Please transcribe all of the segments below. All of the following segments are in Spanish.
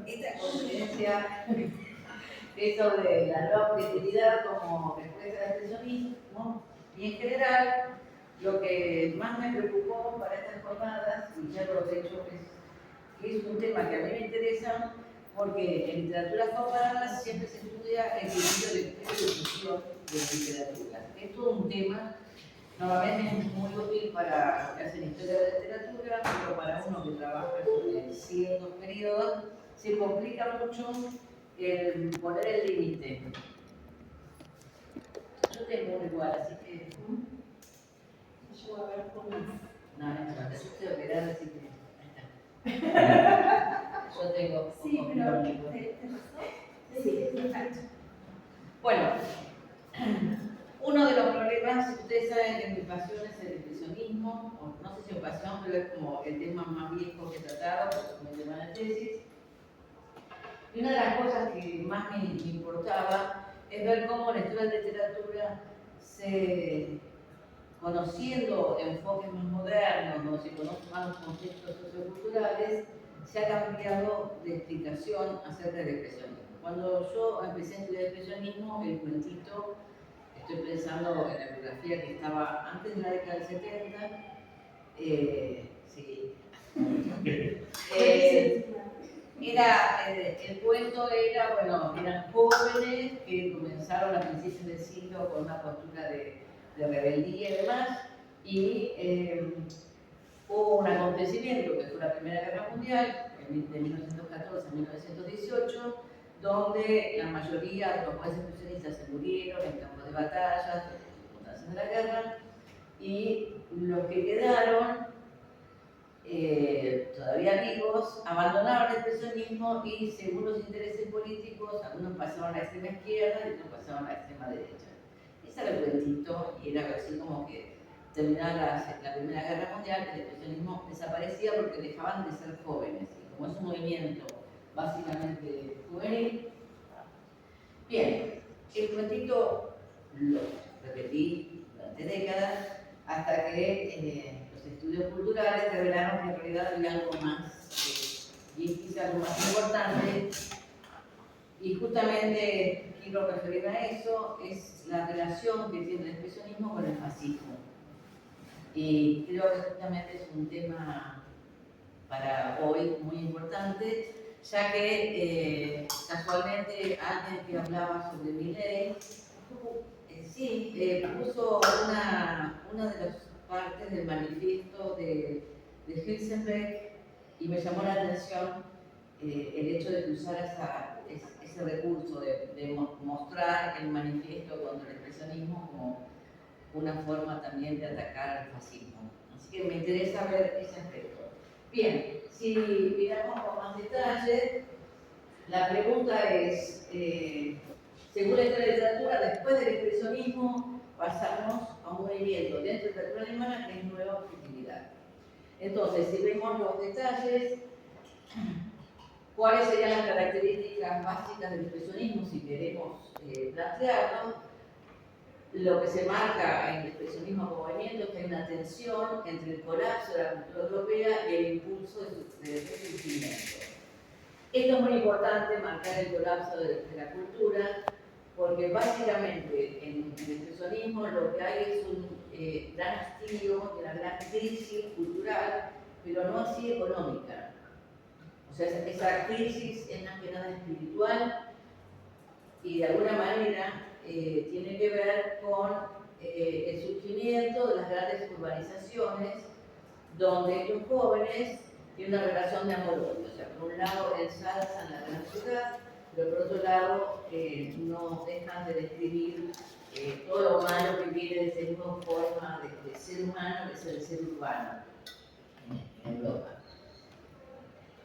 Esta conferencia es sobre la nueva objetividad como respuesta al expresionismo y en general lo que más me preocupó para estas jornadas, y ya lo he hecho, es que es un tema que a mí me interesa porque en literaturas comparadas siempre se estudia el equilibrio de difusión de la literatura. Es todo un tema, normalmente es muy útil para los que hacen historia de la literatura, pero para uno que trabaja sobre ciertos periodos se complica mucho el poner el límite. Yo tengo uno igual, así que. Yo voy a ver cómo es. No, yo estoy operada, así que. Ahí está. Yo tengo. Sí, pero ¿te pasó? Sí, perfecto. Bueno, uno de los problemas, ustedes saben que mi pasión es el expresionismo, o no sé si es pasión, pero es como el tema más viejo que he tratado, porque me lleva la tesis. Y una de las cosas que más me importaba es ver cómo la historia de la literatura conociendo enfoques más modernos, donde se conocen más los contextos socioculturales, se ha cambiado de explicación acerca del expresionismo. Cuando yo empecé a estudiar expresionismo, el cuentito, estoy pensando en la biografía que estaba antes de la década del 70, sí. El cuento era, bueno, eran jóvenes que comenzaron a principios del siglo con una postura de rebeldía y demás, y hubo un acontecimiento que fue la Primera Guerra Mundial, de 1914 a 1918, donde la mayoría de los jueces expresionistas se murieron en campos de batalla, en circunstancias de la guerra, y los que quedaron todavía vivos, abandonaron el expresionismo y según los intereses políticos, algunos pasaron a la extrema izquierda y otros pasaron a la extrema derecha. Ese era el cuentito y era así como que terminada la Primera Guerra Mundial, el expresionismo desaparecía porque dejaban de ser jóvenes. Y como es un movimiento básicamente juvenil, bien, el cuentito lo repetí durante décadas hasta que los estudios culturales revelaron que en realidad había algo más, y quizá algo más importante, y justamente quiero referirme a eso, es la relación que tiene el expresionismo con el fascismo. Y creo que justamente es un tema para hoy muy importante, ya que casualmente alguien que hablaba sobre Milei puso una de las partes del manifiesto de Hilsenbeck y me llamó la atención el hecho de que usara ese recurso de mostrar el manifiesto contra el expresionismo como una forma también de atacar al fascismo. Así que me interesa ver ese aspecto. Bien, si miramos con más detalle, la pregunta es, según esta literatura, después del expresionismo pasamos a un movimiento dentro de la literatura alemana que es nueva objetividad. Entonces, si vemos los detalles, ¿cuáles serían las características básicas del expresionismo si queremos plantearlo? Lo que se marca en el expresionismo como movimiento es que hay una tensión entre el colapso de la cultura europea y el impulso de resurgimiento. Esto es muy importante, marcar el colapso de la cultura, porque básicamente en el expresionismo lo que hay es un gran hastío, una gran crisis cultural, pero no así económica. O sea, esa crisis es más que nada espiritual y de alguna manera tiene que ver con el surgimiento de las grandes urbanizaciones, donde estos jóvenes tienen una relación de amor-odio. O sea, por un lado ensalzan la gran ciudad, pero por otro lado no dejan de describir todo lo malo que viene de esa misma forma de ser humano, que es el ser urbano en Europa.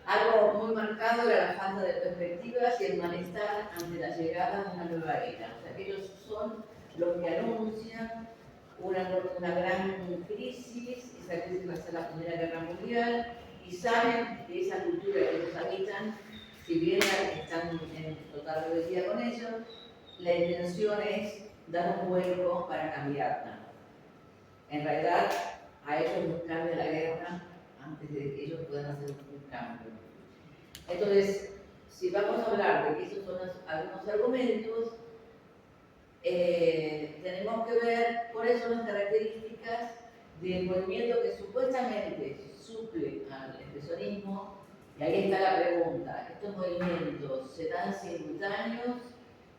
Algo muy marcado era la falta de perspectivas y el malestar ante la llegada de una nueva era. O sea, que ellos son los que anuncian una gran crisis, esa crisis va a ser la Primera Guerra Mundial, y saben que esa cultura que ellos habitan, si bien están en total rebeldía con ellos, la intención es dar un vuelco para cambiarla. En realidad, a ellos los cambia la guerra antes de que ellos puedan hacer un cambio. Entonces, si vamos a hablar de que esos son algunos argumentos, tenemos que ver cuáles son las características del movimiento que supuestamente suple al expresionismo. Y ahí está la pregunta: ¿estos movimientos se dan simultáneos?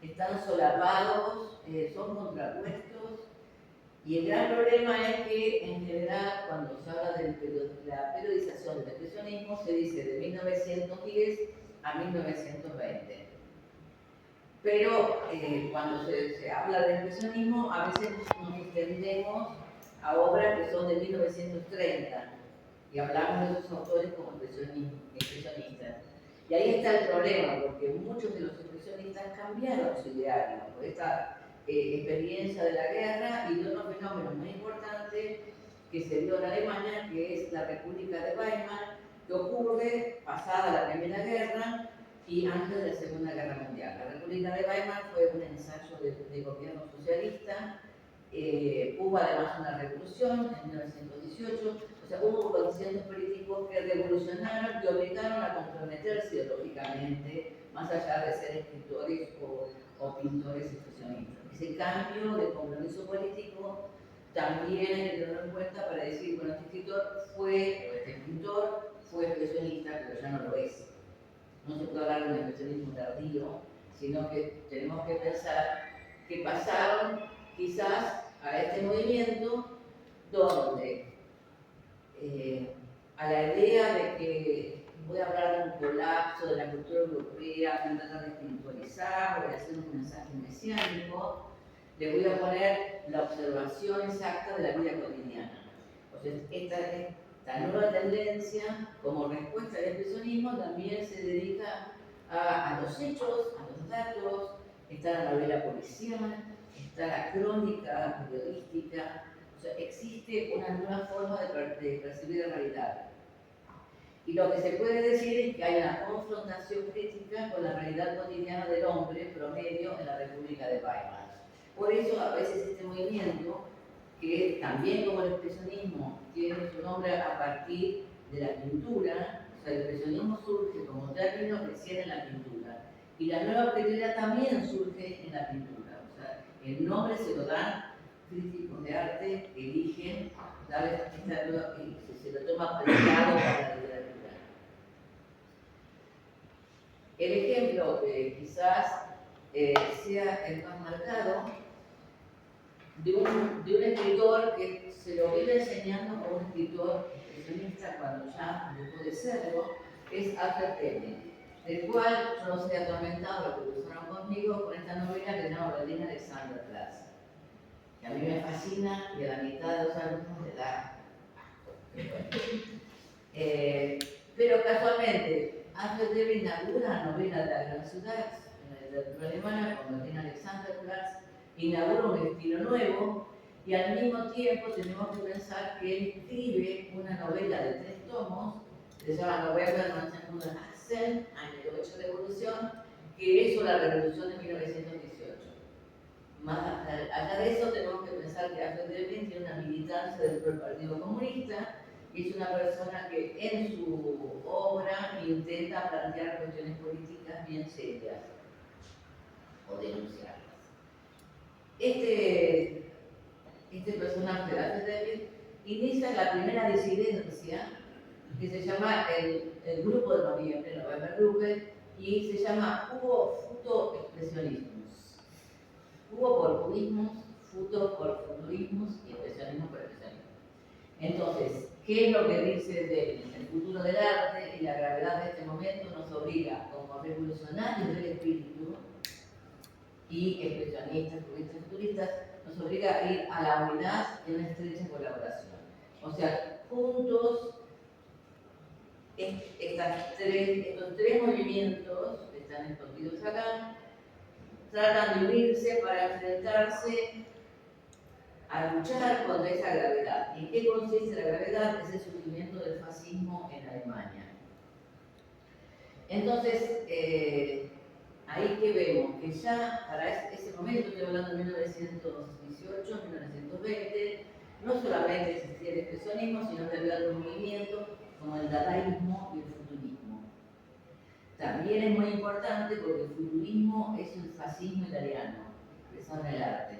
¿Están solapados? ¿Son contrapuestos? Y el gran problema es que, en general, cuando se habla de la periodización del expresionismo, se dice de 1910 a 1920. Pero cuando se habla de expresionismo, a veces nos extendemos a obras que son de 1930 y hablamos de esos autores como expresionistas. Y ahí está el problema, porque muchos de los expresionistas cambiaron su ideario por esta experiencia de la guerra y de unos fenómenos muy importantes que se dio en Alemania, que es la República de Weimar, que ocurre pasada la Primera Guerra y antes de la Segunda Guerra Mundial. La República de Weimar fue un ensayo de gobierno socialista. Hubo además una revolución en 1918, o sea, hubo condiciones políticos que revolucionaron y obligaron a comprometerse ideológicamente, más allá de ser escritores o pintores expresionistas. Ese cambio de compromiso político también hay que tenerlo en cuenta para decir, bueno, este escritor fue, o este pintor fue expresionista, pero ya no lo es. No se puede hablar de un expresionismo tardío, sino que tenemos que pensar que pasaron quizás a este movimiento donde a la idea de que voy a hablar de un colapso de la cultura europea, voy a tratar de espiritualizar, voy a hacer un mensaje mesiánico, le voy a poner la observación exacta de la vida cotidiana. O sea, esta nueva tendencia, como respuesta al expresionismo, también se dedica a los hechos, a los datos, está la novela policial, está la crónica periodística. O sea, existe una nueva forma de percibir la realidad. Y lo que se puede decir es que hay una confrontación crítica con la realidad cotidiana del hombre promedio en la República de Weimar. Por eso, a veces este movimiento, que también como el expresionismo tiene su nombre a partir de la pintura, o sea, el expresionismo surge como término recién en la pintura. Y la nueva escritura también surge en la pintura. O sea, el nombre se lo dan críticos de arte, que eligen darle esta nueva, se lo toma prestado para la literatura. El ejemplo que quizás sea el más marcado de un escritor que se lo vive enseñando como un escritor expresionista cuando ya dejó de serlo, es Alfred Tennyson, del cual yo no soy atormentado, lo que usaron conmigo con esta novela que se llama Berlin Alexanderplatz, que a mí me fascina y a la mitad de los alumnos le da pero casualmente, Alfred Tennyson inaugura la novela de la gran ciudad, en la literatura alemana, con Berlin Alexanderplatz, inaugura un estilo nuevo y al mismo tiempo tenemos que pensar que él escribe una novela de 3 tomos, que se llama November 1918, año 8 de revolución, que es sobre la revolución de 1918. Más allá de eso, tenemos que pensar que Alfred Tennyson tiene una militancia dentro del Partido Comunista y es una persona que en su obra intenta plantear cuestiones políticas bien serias o denunciarlas. Este personaje de Alfred Tennyson inicia la primera disidencia que se llama el Grupo de Noviembre, November Gruppe, y se llama Hubo Futo-Expresionismus. Hubo por cubismos, Futo por futurismos y expresionismo por expresionismo. Entonces, ¿qué es lo que dice Tennyson? El futuro del arte y la gravedad de este momento nos obliga, como revolucionarios del espíritu y expresionistas, cubistas, futuristas, nos obliga a ir a la unidad en una estrecha colaboración. O sea, juntos, estos tres movimientos que están escondidos acá, tratan de unirse para enfrentarse a luchar contra esa gravedad. ¿En qué consiste la gravedad? Es el surgimiento del fascismo en Alemania. Entonces, ahí que vemos que ya para ese momento, estoy hablando de 1918, 1920, no solamente existía el expresionismo, sino que había un movimiento como el dadaísmo y el futurismo. también es muy importante porque el futurismo es el fascismo italiano, expresado en el arte,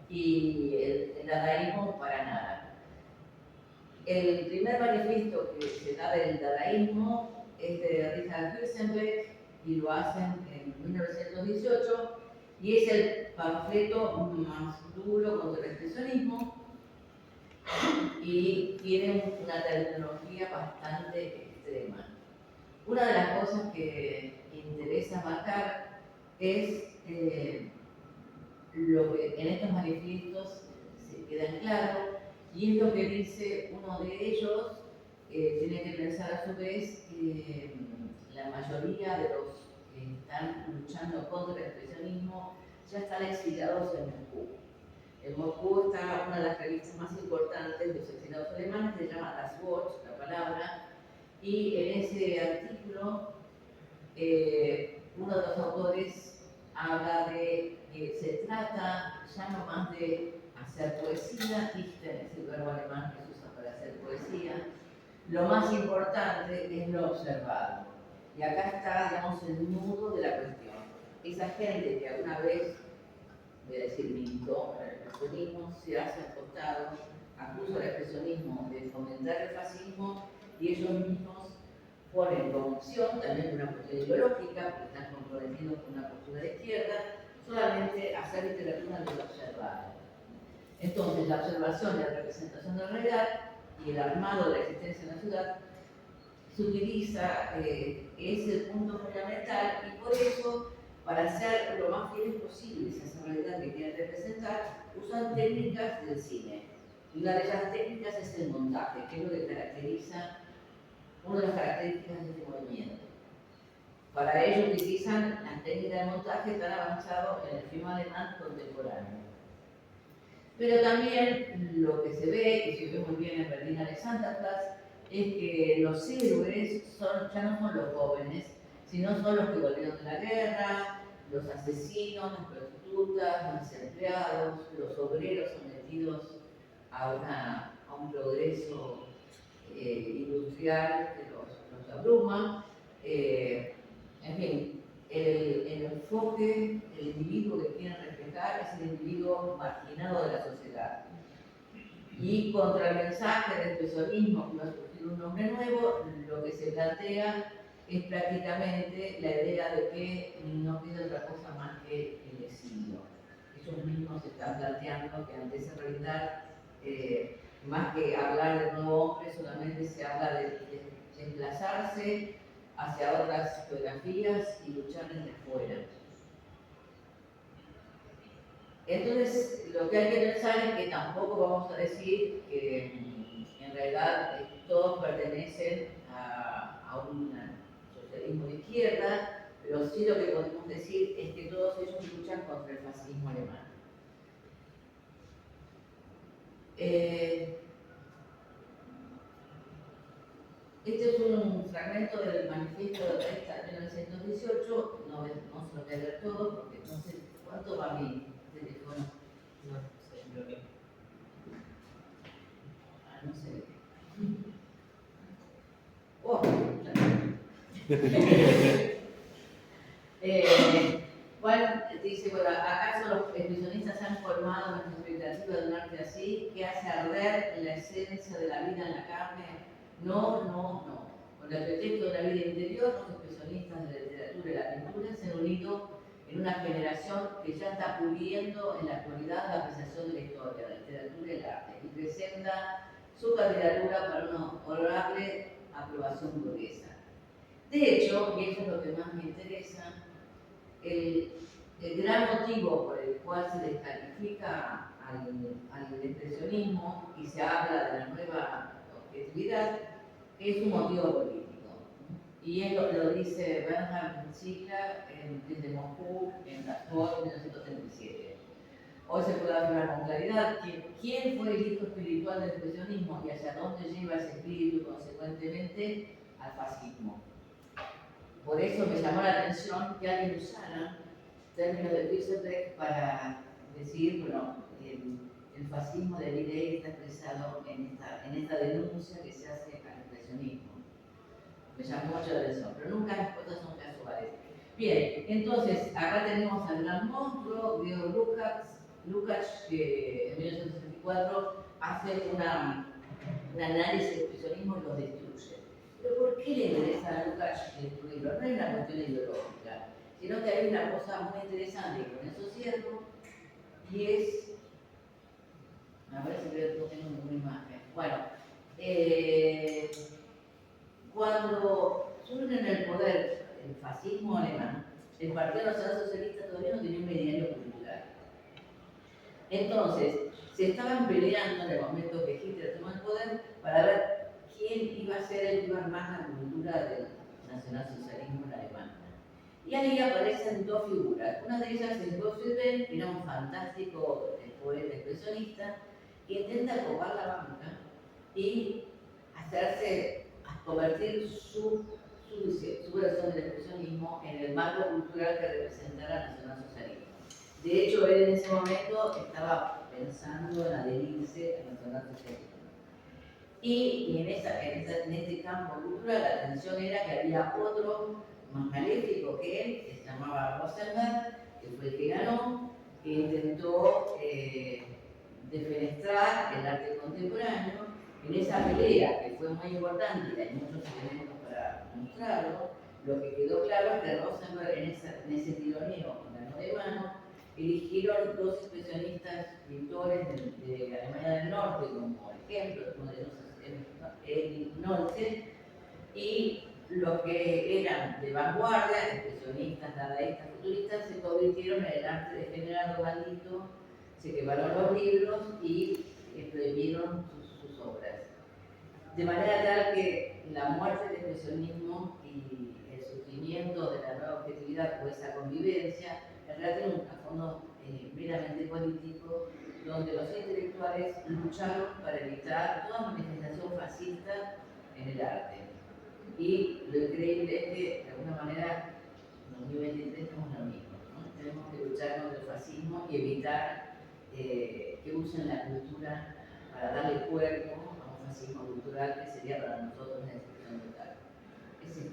y el dadaísmo para nada. El primer manifiesto que se da del dadaísmo es de Richard Huizenbeck y lo hacen en 1918 y es el panfleto más duro contra el expresionismo y tiene una terminología bastante extrema. Una de las cosas que interesa marcar es lo que en estos manifiestos se queda en claro, y es lo que dice uno de ellos. Tiene que pensar a su vez que la mayoría de los que están luchando contra el expresionismo ya están exiliados en Moscú. En Moscú está una de las revistas más importantes de los exiliados alemanes, se llama Das Wort, la palabra, y en ese artículo uno de los autores habla de que se trata ya no más de hacer poesía, Dichten es el verbo alemán que se usa para hacer poesía, lo más importante es lo observado. Y acá está, digamos, el nudo de la cuestión. Esa gente que alguna vez, voy a decir, militó para el expresionismo, se hace acostado, acusa al expresionismo de fomentar el fascismo y ellos mismos ponen como opción, también una cuestión ideológica, porque están comprometidos con una postura de izquierda, solamente hacer literatura de lo observado. Entonces, la observación y la representación de la realidad y el armado de la existencia en la ciudad se utiliza, es el punto fundamental, y por eso, para ser lo más fieles posibles a esa realidad que quieren representar, usan técnicas del cine. Y una de esas técnicas es el montaje, que es lo que caracteriza, una de las características de este movimiento. Para ello utilizan la técnica de montaje tan avanzado en el film alemán contemporáneo. Pero también lo que se ve, y se ve muy bien en Berlín Alexanderplatz, es que los héroes ya no son los jóvenes, sino son los que volvieron de la guerra, los asesinos, las prostitutas, los desempleados, los obreros sometidos a un progreso industrial que los abruma. En fin, el enfoque, el individuo que quieren reflejar es el individuo marginado de la sociedad. Y contra el mensaje del expresionismo, que va a surgir un nombre nuevo, lo que se plantea es prácticamente la idea de que no queda otra cosa más que el exilio. Ellos mismos están planteando que ante esa realidad, más que hablar de nuevo hombre, solamente se habla de desplazarse hacia otras geografías y luchar desde fuera. Entonces, lo que hay que pensar es que tampoco vamos a decir que en realidad todos pertenecen a un socialismo de izquierda, pero sí lo que podemos decir es que todos ellos luchan contra el fascismo alemán. Este es un fragmento del manifiesto de Reista de 1918, no se lo voy a leer todo porque no sé cuánto va mi teléfono. No sé, creo que. No sé. Oh, Juan dice, bueno, ¿acaso los expresionistas han colmado nuestra expectativa de un arte así, que hace arder la esencia de la vida en la carne? No, no, no. Con el pretexto de la vida interior, los expresionistas de la literatura y la pintura se han unido en una generación que ya está puliendo en la actualidad la apreciación de la historia, la literatura y el arte, y presenta su candidatura para una honorable aprobación burguesa. De hecho, y eso es lo que más me interesa, el gran motivo por el cual se descalifica al expresionismo y se habla de la nueva objetividad es un motivo político. Y él lo dice Bernhard Ziegler desde Moscú en Das Wort 1937. Hoy se puede afirmar con claridad quién fue el hijo espiritual del expresionismo y hacia dónde lleva ese espíritu y consecuentemente al fascismo. Por eso me llamó la atención que alguien usara términos de Huizenbeck para decir, bueno, el fascismo de Milei está expresado en esta denuncia que se hace al expresionismo. me llamó mucho la atención, pero nunca las cosas son casuales. Bien, entonces acá tenemos al gran monstruo, Georg Lukács, que en 1964 hace un análisis del expresionismo y lo destruye. Pero ¿por qué le interesa a Lukács destruirlo? No es una cuestión ideológica, sino que hay una cosa muy interesante con eso cierto, y es, a ver si veo, no tengo ninguna imagen. Bueno, cuando surge en el poder el fascismo alemán, el Partido Nacional Socialista todavía no tenía un ideario cultural. Entonces, se estaban peleando en el momento que Hitler tomó el poder para ver quién iba a ser el que iba a armar la cultura del nacionalsocialismo en Alemania. Y ahí aparecen dos figuras. Una de ellas es Gottfried Benn, que era un fantástico poeta expresionista, que intenta cobar la banca y convertir su versión del expresionismo en el marco cultural que representara el nacionalsocialismo. De hecho, él en ese momento estaba pensando en adherirse al nacionalsocialismo. Y en este campo cultural la tensión era que había otro más maléfico que él, que se llamaba Rosenberg, que fue el que ganó, que intentó defenestrar el arte contemporáneo. En esa pelea, que fue muy importante y hay muchos elementos para mostrarlo, lo que quedó claro es que Rosenberg en ese tironeo ganó de mano, eligieron dos expresionistas pintores de Alemania del Norte como ejemplo, uno de ellos es Erich Nolte, y los que eran de vanguardia, expresionistas, dadaístas, futuristas, se convirtieron en el arte degenerado maldito, se quemaron los libros y prohibieron sus obras. De manera tal que la muerte del expresionismo y el surgimiento de la nueva objetividad o esa convivencia, en realidad tiene un trasfondo meramente político, donde los intelectuales lucharon para evitar toda manifestación fascista en el arte. Y lo increíble es que, de alguna manera, en 2023 tenemos lo mismo, ¿no? Tenemos que luchar contra el fascismo y evitar que usen la cultura para darle cuerpo a un fascismo cultural que sería para nosotros una destrucción total. Ese es el